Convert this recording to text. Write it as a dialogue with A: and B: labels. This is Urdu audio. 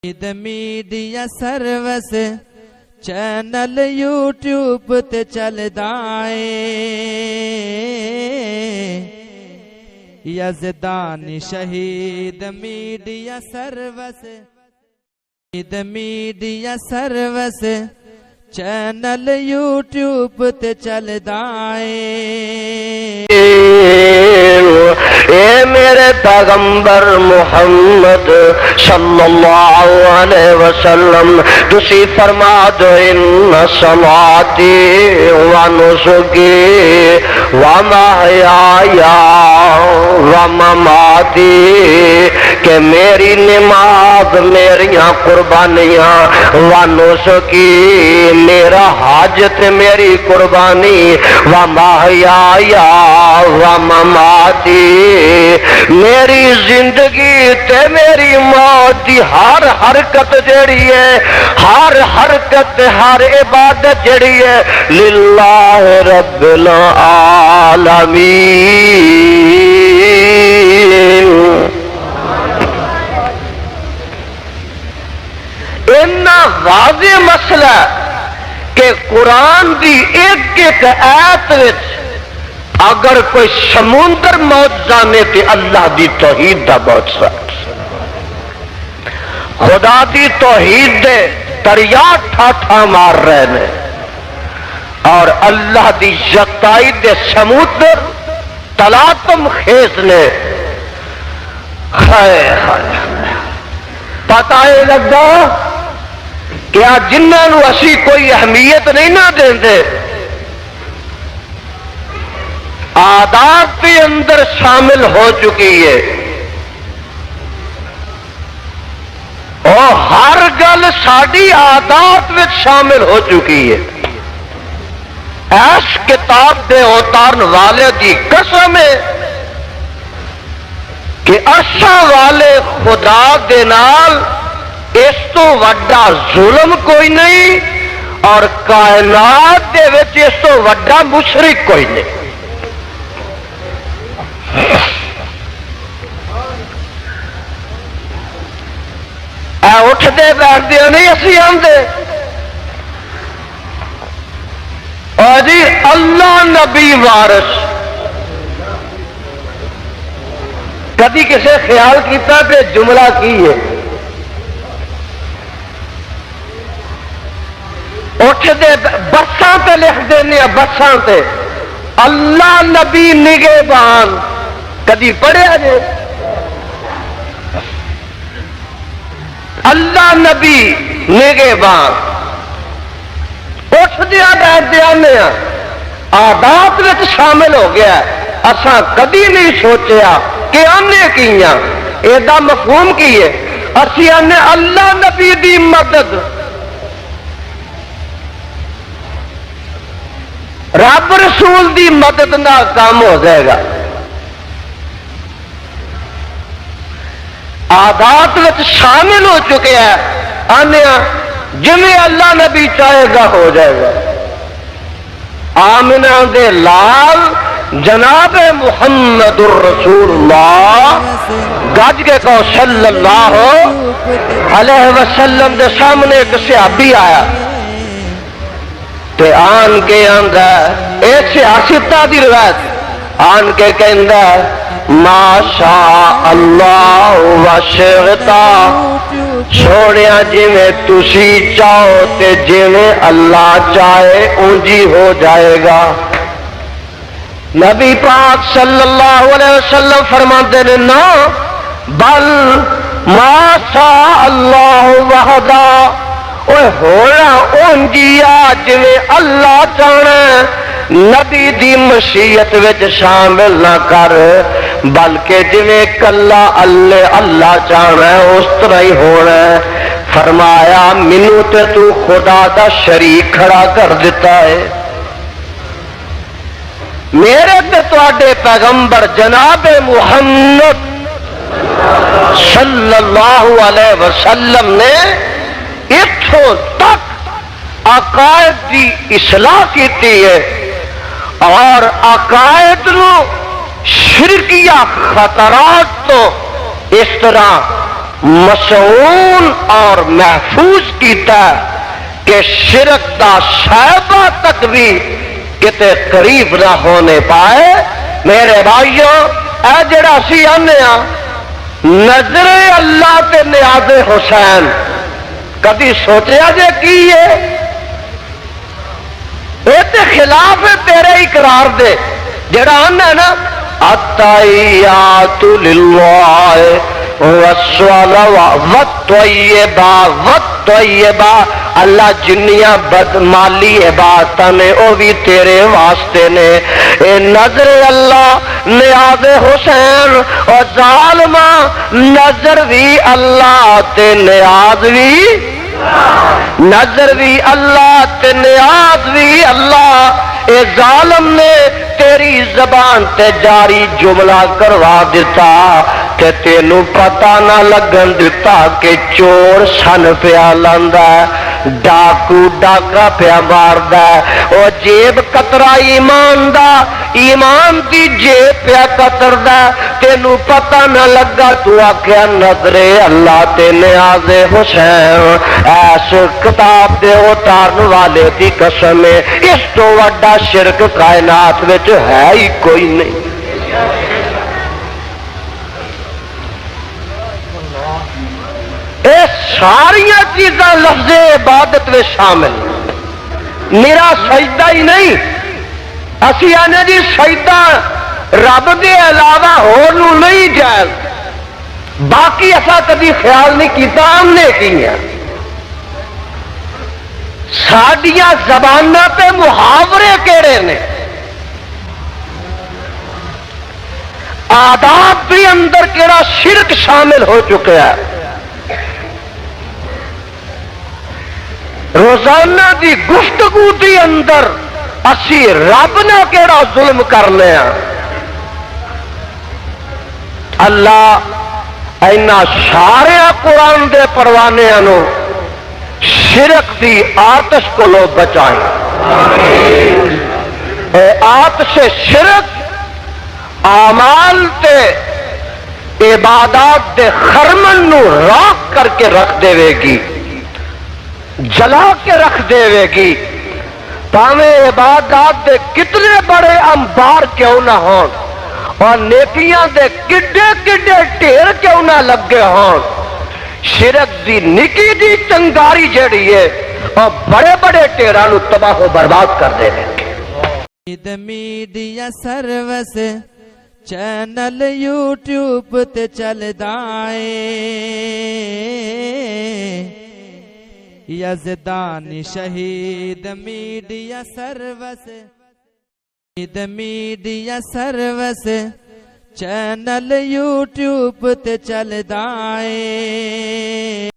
A: میڈیا سروس چینل یوٹیوب تے چلدا اے یزدانی شہید میڈیا سروس چینل یوٹیوب تے چلدا اے
B: اے میرے پیغمبر محمد صلی اللہ علیہ وسلم تسی فرما دو ان صلاتی و نسکی و محیایا و مماتی کہ میری نماز میریاں قربانیاں و نسکی میرا حاجت میری قربانی و محیایا و مماتی میری زندگی تے میری موت دی ہر حرکت جڑی ہے ہر حرکت ہر عبادت جڑی ہے للہ رب العالمین اتنا واضح مسئلہ کہ قرآن دی ایک ایک آیت وچ اگر کوئی سمندر موت جانے تے اللہ دی توحید دا بہت ساتھ خدا دی توحید دے دریا ٹھاٹھا مار رہے نے اور اللہ دی یکتائی دے سمندر تلاطم خیز نے پتہ ہی لگا کیا جنہاں نو اسی کوئی اہمیت نہیں نہ دیں دے عادات کے اندر شامل ہو چکی ہے اور ہر گل ساری عادات میں شامل ہو چکی ہے ایس کتاب دے اتارن والے دی قسم ہے کہ عرشاں والے خدا دے نال اس تو وڈا ظلم کوئی نہیں اور کائنات دے وچ اس تو وڈا مشرک کوئی نہیں اے اٹھ دے بیٹھ دے نہیں اسی آندے اور جی اللہ نبی وارث کدی کسے خیال کیتا کہ جملہ کی ہے اٹھ دے بساں تے لکھ دینے بساں تے اللہ نبی نگہبان کدی پڑھیا جے اللہ نبی نگہبان اٹھ دیا بیٹھ دیا نیا عادات وچ شامل ہو گیا اساں کدی نہیں سوچیا کہ آنے کیاں ایدہ مفہوم کی ہے اسی آنے اللہ نبی دی مدد رب رسول دی مدد نہ کام ہو جائے گا عادات وچ شامل ہو چکے ہیں آنے جنہیں اللہ نبی چاہے گا ہو جائے گا آمنہ دے لال جناب محمد الرسول اللہ گج کے کہو صلی اللہ علیہ وسلم دے سامنے ایک صحابی آیا تے آن کے آندہ ایک سیاستہ دی روایت آن کے کہندہ ما شاء اللہ وشغتا چھوڑیا جی میں تسی چاہو تے جی میں اللہ چاہے اونجی ہو جائے گا نبی پاک صلی اللہ علیہ وسلم فرماتے نے نا بل ما شاء اللہ وحدہ اوہ ہونا اونجی آج میں اللہ چاہنا نبی دی مشیت وچ شامل نہ کر بلکہ جویں کلا اللہ چاہنا ہے اس طرح ہی ہونا ہے فرمایا منو تے تو خدا دا شریک کھڑا کر دیتا ہے میرے تے تواڈے پیغمبر جناب محمد صلی اللہ علیہ وسلم نے اتھوں تک عقائد دی اصلاح کیتی ہے اور عقائد نو شرکیہ خطرات تو اس طرح مسعون اور محفوظ کیتا کہ شرک دا شائبہ تک بھی کتے قریب نہ ہونے پائے۔ میرے بھائیوں، اے جڑا سی آنے نظر اللہ تے نیاز حسین کبھی سوچیا جے کی ہے؟ اے تے خلاف تیرے اقرار دے جڑا آنا نا التحیات للہ والطیبہ، اللہ جنیاں بدمالی عبادتاں نے او بھی تیرے واسطے نے۔ اے نظر اللہ نیاز حسین اور ظالمہ نظر بھی اللہ تے نیاز بھی، نظر بھی اللہ تے نیاز بھی اللہ۔ اے ظالم نے تیری زبان تے جاری جملہ کروا دیتا کہ تینوں پتہ نہ لگن دیتا کہ چور سن پیا لاندا ہے، ڈاکو ڈاکا پیا ماردا ہے، او جیب قطرہ ایمان دا، ایمان دی جیب پیا قطردا ہے، تینوں پتہ نہ لگا تو آکھیا نظر اللہ تے نیاز حسین۔ ایس کتاب دے اتارن والے دی قسم ہے، اس تو وڈا شرک کائنات وچ ہے ہی کوئی نہیں۔ اے ساریاں چیزاں لفظ عبادت میں شامل، میرا سجدہ ہی نہیں۔ اسی آنے جی سجدہ رب دے علاوہ ہور نو نہیں جائز، باقی ایسا کبھی خیال نہیں کیتا، ہم نے کیا۔ ساڈیاں زباناں پہ محاورے کیڑے نے، آداب بھی اندر کیڑا شرک شامل ہو چکا ہے۔ روزانہ دی گفتگو دی اندر اسی رب نہ کیڑا ظلم کرنے ہیں۔ اللہ اینا سارے قرآن دے پروانے نو شرک دی آتش کو لو بچائیں۔ اے آتش شرک اعمال تے عبادات دے خرمن نو راک کر کے رکھ دے گی، جلا کے رکھ دے گی، پاویں عبادات دے کتنے بڑے انبار کیوں نہ ہون اور نیکیاں دے کڈے کڈے ڈھیر کیوں نہ لگے ہون، شرک دی نکی دی چنگاری جڑی ہے اور بڑے بڑے ڈھیراں نو تباہ و برباد کر دے گی۔
A: میڈیا سروس چینل یوٹیوب تے چلدا اے، یزدانی شہید media service, media service channel YouTube تے چلدا اے۔